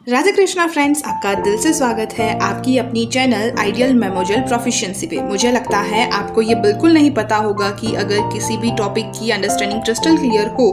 Radhe Krishna friends, आपका दिल से स्वागत है आपकी अपनी चैनल आइडियल मेमोरियल प्रोफिशिएंसी पे। मुझे लगता है आपको ये बिल्कुल नहीं पता होगा कि अगर किसी भी टॉपिक की अंडरस्टैंडिंग क्रिस्टल क्लियर हो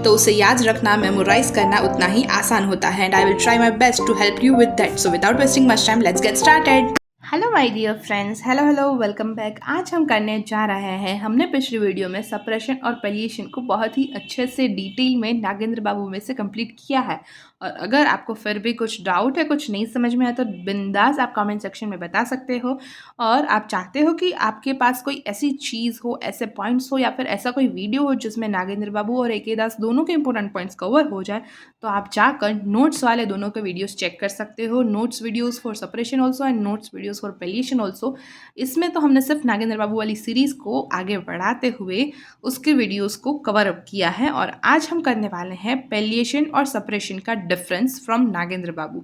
तो उसे याद रखना, मेमोराइज करना उतना ही आसान होता है। And I will try my best to help you with that. So without wasting much time, let's get started. Hello my dear friends, hello welcome back. आज हम करने जा रहे हैं, हमने पिछली वीडियो में सप्रेशन और पैलिएशन को बहुत ही अच्छे से डिटेल में नागेंद्र बाबू में से कंप्लीट किया है। और अगर आपको फिर भी कुछ डाउट है, कुछ नहीं समझ में आया, तो बिंदास आप कमेंट सेक्शन में बता सकते हो। और आप चाहते हो कि आपके पास कोई ऐसी चीज़ हो, ऐसे पॉइंट्स हो, या फिर ऐसा कोई वीडियो हो जिसमें नागेंद्र बाबू और ए.के. दास दोनों के इंपॉर्टेंट पॉइंट्स कवर हो जाए, तो आप जाकर नोट्स वाले दोनों के वीडियोस चेक कर सकते हो। Notes videos for separation also and notes videos for palliation also. इसमें तो हमने सिर्फ नागेंद्र बाबू वाली सीरीज़ को आगे बढ़ाते हुए उसके वीडियोस को कवर अप किया है। और आज हम करने वाले हैं पैलिएशन और सेपरेशन का difference from Nagendra Babu.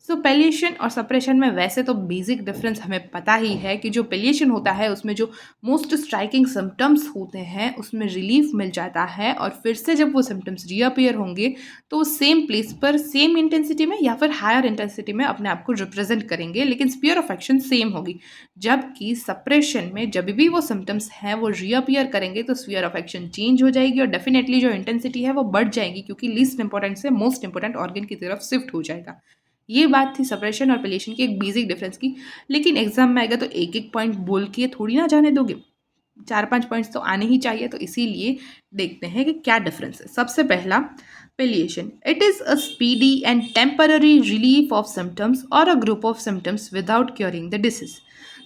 So palliation और सेपरेशन में वैसे तो बेसिक डिफरेंस हमें पता ही है कि जो पैलिएशन होता है उसमें जो मोस्ट स्ट्राइकिंग सिम्टम्स होते हैं उसमें रिलीफ मिल जाता है, और फिर से जब वो सिम्टम्स रीअपियर होंगे तो सेम प्लेस पर सेम इंटेंसिटी में या फिर हायर इंटेंसिटी में अपने आप को रिप्रेजेंट करेंगे, लेकिन स्फीयर ऑफ एक्शन सेम होगी। जबकि सप्रेशन में जब भी वो सिम्टम्स हैं वो रीअपियर करेंगे तो स्फीयर ऑफ एक्शन चेंज हो जाएगी और डेफिनेटली जो इंटेंसिटी है वो बढ़ जाएगी, क्योंकि लीस्ट इंपॉर्टेंट से मोस्ट इंपॉर्टेंट ऑर्गन की तरफ शिफ्ट हो जाएगा। ये बात थी सप्रेशन और पैलिएशन की एक बेसिक डिफरेंस की। लेकिन एग्जाम में आएगा तो एक एक पॉइंट बोल के थोड़ी ना जाने दोगे, 4-5 पॉइंट्स तो आने ही चाहिए। तो इसीलिए देखते हैं कि क्या डिफरेंस है। सबसे पहला, palliation. It is a speedy and temporary relief of symptoms और a group of symptoms without curing the disease.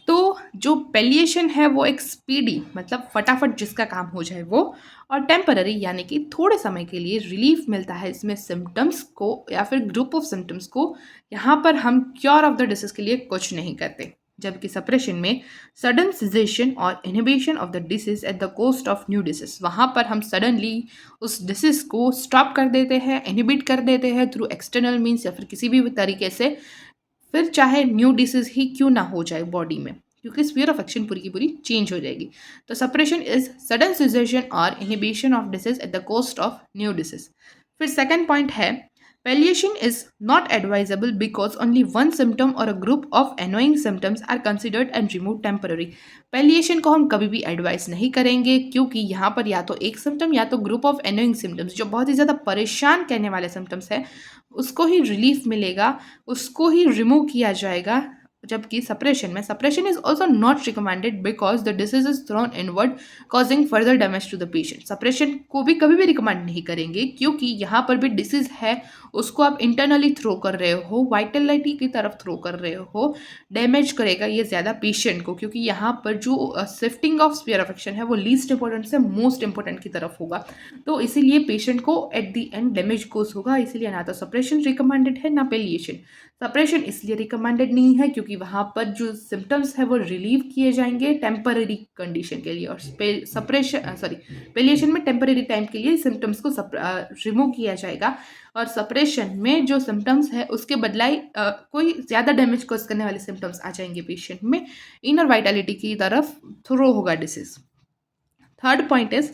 तो जो पैलिएशन है वो एक स्पीडी, मतलब फटाफट जिसका काम हो जाए वो, और टेम्पररी यानी कि थोड़े समय के लिए रिलीफ मिलता है इसमें सिम्टम्स को या फिर ग्रुप ऑफ सिम्टम्स को। यहाँ पर हम क्योर ऑफ द डिसीज के लिए कुछ नहीं करते। जबकि सप्रेशन में सडन सिजेशन और inhibition of the disease at the cost of new disease, वहाँ पर हम सडनली उस डिसीज को स्टॉप कर देते हैं, इनहिबिट कर देते हैं थ्रू एक्सटर्नल मीन्स या फिर किसी भी तरीके से, फिर चाहे न्यू डिसीज ही क्यों ना हो जाए बॉडी में, क्योंकि स्फीयर ऑफ एक्शन पूरी की पूरी चेंज हो जाएगी। तो सप्रेशन इज सडन सिजेशन और inhibition of disease at the cost of new disease. फिर सेकंड पॉइंट है, palliation is not advisable because only one symptom or a group of annoying symptoms are considered and removed temporarily। palliation को हम कभी भी advice नहीं करेंगे, क्योंकि यहाँ पर या तो एक सिम्टम या तो ग्रुप ऑफ एनोइंग सिम्टम्स जो बहुत ही ज़्यादा परेशान करने वाले सिम्टम्स है उसको ही रिलीफ मिलेगा, उसको ही रिमूव किया जाएगा। जबकि suppression is also not recommended because the disease is thrown inward causing further damage to the patient. Suppression को भी कभी भी रिकमेंड नहीं करेंगे, क्योंकि यहाँ पर भी डिसीज है उसको आप इंटरनली थ्रो कर रहे हो, वाइटलिटी की तरफ थ्रो कर रहे हो, डैमेज करेगा ये ज़्यादा पेशेंट को, क्योंकि यहाँ पर जो shifting of sphere of action है वो लीस्ट इंपॉर्टेंट से मोस्ट इंपॉर्टेंट की तरफ होगा। तो इसीलिए पेशेंट को एट द एंड डैमेज कोस होगा, इसीलिए ना तो सप्रेशन रिकमेंडेड है ना पैलिएशन। सप्रेशन इसलिए रिकमेंडेड नहीं है क्योंकि वहाँ पर जो सिम्टम्स है वो रिलीव किए जाएंगे टेम्पररी कंडीशन के लिए, और पैलिएशन में टेम्पररी टाइम के लिए सिम्टम्स को रिमूव किया जाएगा। और सप्रेशन में जो सिम्टम्स है उसके बदलाई कोई ज़्यादा डैमेज कॉज करने वाले सिम्टम्स आ जाएंगे पेशेंट में, इनर वाइटलिटी की तरफ थ्रो होगा disease. Third point is,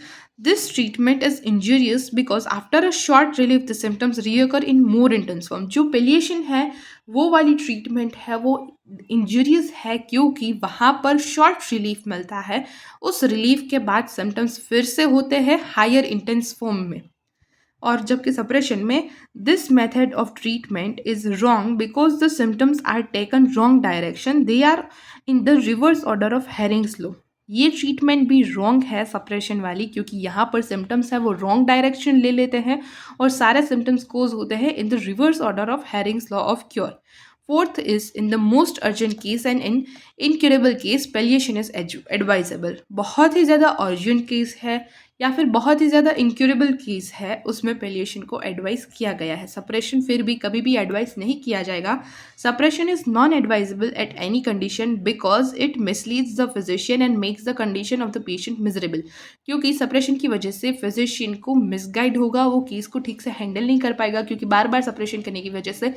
this treatment is injurious because after a short relief the symptoms reoccur in more intense form। जो पैलिएशन है वो वाली ट्रीटमेंट है वो इंजूरियस है क्योंकि वहाँ पर शॉर्ट रिलीफ मिलता है, उस रिलीफ के बाद सिम्टम्स फिर से होते हैं हायर इंटेंस फॉर्म में। और जबकि सप्रेशन में this method of treatment is wrong because the symptoms are taken wrong direction, they are in the reverse order of Hering's law. ये ट्रीटमेंट भी रॉन्ग है सप्रेशन वाली, क्योंकि यहाँ पर सिम्टम्स है वो रॉन्ग डायरेक्शन ले लेते हैं और सारे सिम्टम्स कोज होते हैं इन the reverse order of Hering's law of cure. Fourth is, in the most urgent case and in incurable case palliation is advisable. बहुत ही ज़्यादा अर्जेंट केस है या फिर बहुत ही ज़्यादा इनक्यूरेबल केस है उसमें पैलिएशन को एडवाइस किया गया है, सप्रेशन फिर भी कभी भी एडवाइस नहीं किया जाएगा। Suppression is non advisable at any condition because it misleads the physician and makes the condition of the patient miserable. क्योंकि सप्रेशन की वजह से फिजिशियन को मिसगाइड होगा, वो केस को ठीक से हैंडल नहीं कर पाएगा, क्योंकि बार बार सप्रेशन करने की वजह से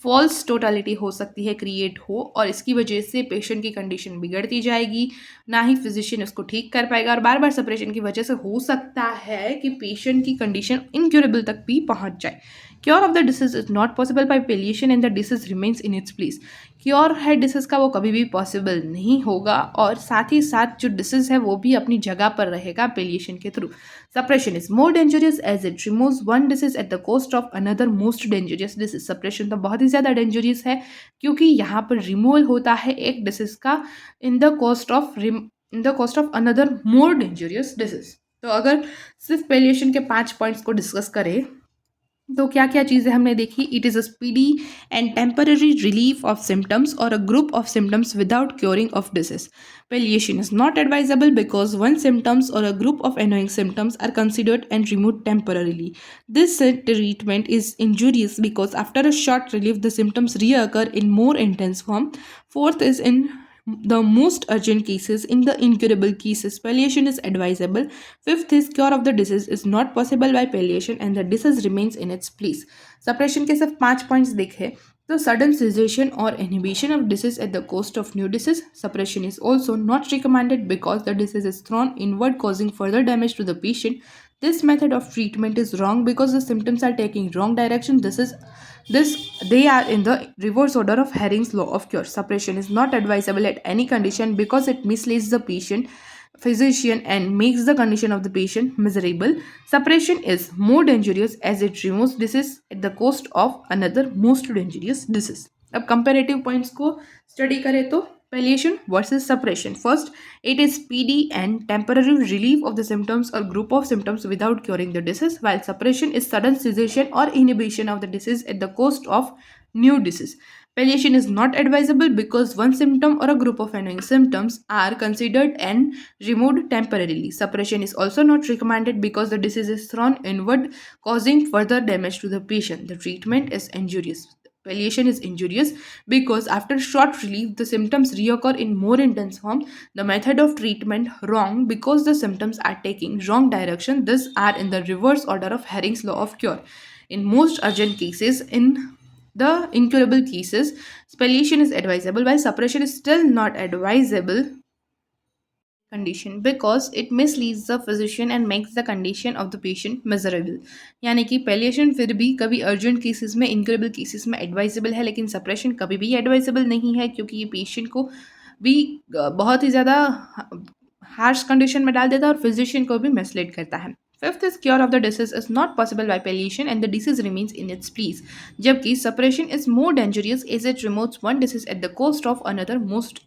फॉल्स टोटालिटी हो सकती है क्रिएट हो, और इसकी वजह से पेशेंट की कंडीशन बिगड़ती जाएगी, ना ही फिजिशियन उसको ठीक कर पाएगा। और बार बार सप्रेशन की वजह से हो सकता है कि पेशेंट की कंडीशन इनक्यूरेबल तक भी पहुंच जाए। Cure of the disease is not possible by palliation and the disease remains in its place. Cure है डिसीज का वो कभी भी पॉसिबल नहीं होगा और साथ ही साथ जो डिसीज है वो भी अपनी जगह पर रहेगा पैलिएशन के through. Suppression is more dangerous as it removes one disease at the cost of another most dangerous disease. Suppression तो बहुत ही ज़्यादा डेंजरियस है क्योंकि यहाँ पर रिमूवल होता है एक डिसीज का in the cost of another more dangerous disease. तो अगर सिर्फ पैलिएशन के 5 पॉइंट्स को डिस्कस करें तो क्या क्या चीज़ें हमने देखी। It is a speedy and temporary relief of symptoms और a group of symptoms without curing of disease. Palliation is not advisable because one symptoms or a group of annoying symptoms are considered and removed temporarily. This treatment is injurious because after a short relief, the symptoms reoccur in more intense form. Fourth is in the most urgent cases, in the incurable cases, palliation is advisable. Fifth is cure of the disease is not possible by palliation and the disease remains in its place. Suppression के सिर्फ 5 points देखे तो sudden cessation or inhibition of disease at the cost of new disease. Suppression is also not recommended because the disease is thrown inward, causing further damage to the patient. This method of treatment is wrong because the symptoms are taking wrong direction. They are in the reverse order of Hering's law of cure. Suppression is not advisable at any condition because it misleads the physician and makes the condition of the patient miserable. Suppression is more dangerous as it removes disease at the cost of another most dangerous disease. अब comparative points को study करें तो palliation versus suppression. First, it is speedy and temporary relief of the symptoms or group of symptoms without curing the disease, while suppression is sudden cessation or inhibition of the disease at the cost of new disease. Palliation is not advisable because one symptom or a group of annoying symptoms are considered and removed temporarily. Suppression is also not recommended because the disease is thrown inward, causing further damage to the patient. The treatment is injurious. Palliation is injurious because after short relief, the symptoms reoccur in more intense form. The method of treatment wrong because the symptoms are taking wrong direction. These are in the reverse order of Hering's law of cure. In most urgent cases, in the incurable cases, palliation is advisable while suppression is still not advisable condition because it misleads the physician and makes the condition of the patient miserable. यानी कि palliation फिर भी कभी urgent cases में, incurable cases में advisable है, लेकिन suppression कभी भी एडवाइजेबल नहीं है क्योंकि ये पेशेंट को भी बहुत ही ज़्यादा हार्श कंडीशन में डाल देता है और फिजिशियन को भी मिसलीड करता है. Fifth is cure of the disease is not possible by palliation and the disease remains in its place. जबकि suppression is more dangerous as it removes one disease at the cost of another most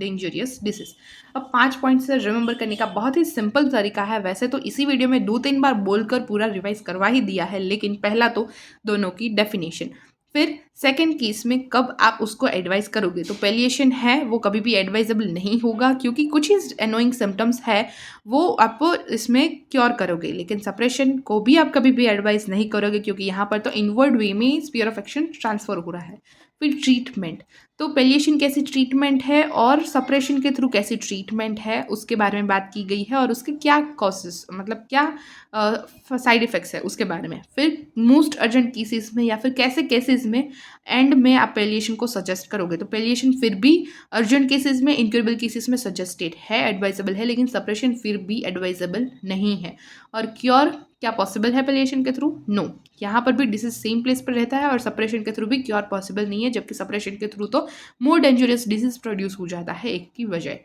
dangerous disease. अब 5 point से remember करने का बहुत ही simple तरीका है. वैसे तो इसी वीडियो में 2-3 बार बोलकर पूरा रिवाइज करवा ही दिया है, लेकिन पहला तो दोनों की डेफिनेशन, फिर सेकेंड केस में कब आप उसको एडवाइस करोगे. तो पैलिएशन है वो कभी भी एडवाइजेबल नहीं होगा क्योंकि कुछ ही एनोइंग सिम्टम्स है वो आप इसमें क्योर करोगे, लेकिन सप्रेशन को भी आप कभी भी एडवाइस नहीं करोगे क्योंकि यहाँ पर तो इनवर्ड वे में स्फीयर ऑफ एक्शन ट्रांसफर हो रहा है. फिर ट्रीटमेंट, तो पैलिएशन कैसी ट्रीटमेंट है और सप्रेशन के थ्रू कैसी ट्रीटमेंट है उसके बारे में बात की गई है और उसके क्या कॉजेस, मतलब क्या साइड इफ़ेक्ट्स है उसके बारे में. फिर मोस्ट अर्जेंट केसेस में या फिर कैसे केसेस में एंड में आप पैलिएशन को सजेस्ट करोगे. तो पैलिएशन फिर भी अर्जेंट केसेस में, इनक्यूरेबल केसेस में सजेस्टेड है, एडवाइजेबल है, लेकिन सप्रेशन फिर भी एडवाइजेबल नहीं है. और क्योर क्या पॉसिबल है पैलिएशन के थ्रू? नो. यहाँ पर भी डिसीज सेम प्लेस पर रहता है और सप्रेशन के थ्रू भी क्योर पॉसिबल नहीं है, जबकि सप्रेशन के थ्रू तो मोर डेंजरस डिसीज प्रोड्यूस हो जाता है एक की वजह.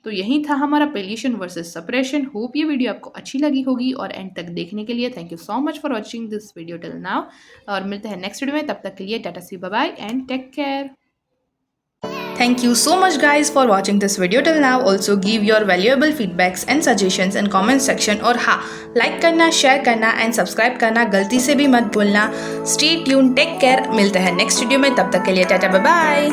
तो यही था हमारा पैलिएशन वर्सेस सप्रेशन. होप ये वीडियो आपको अच्छी लगी होगी और एंड तक देखने के लिए thank you so much for watching this video till now. और मिलते हैं नेक्स्ट वीडियो में, तब तक के लिए tata see bye and take care. Thank you so much guys for watching this video till now. Also give your valuable feedbacks and suggestions in comment section. और हाँ, like करना, share करना and subscribe करना गलती से भी मत भूलना. Stay tuned, take care. मिलते हैं next video में, तब तक के लिए टाटा बाय बाय.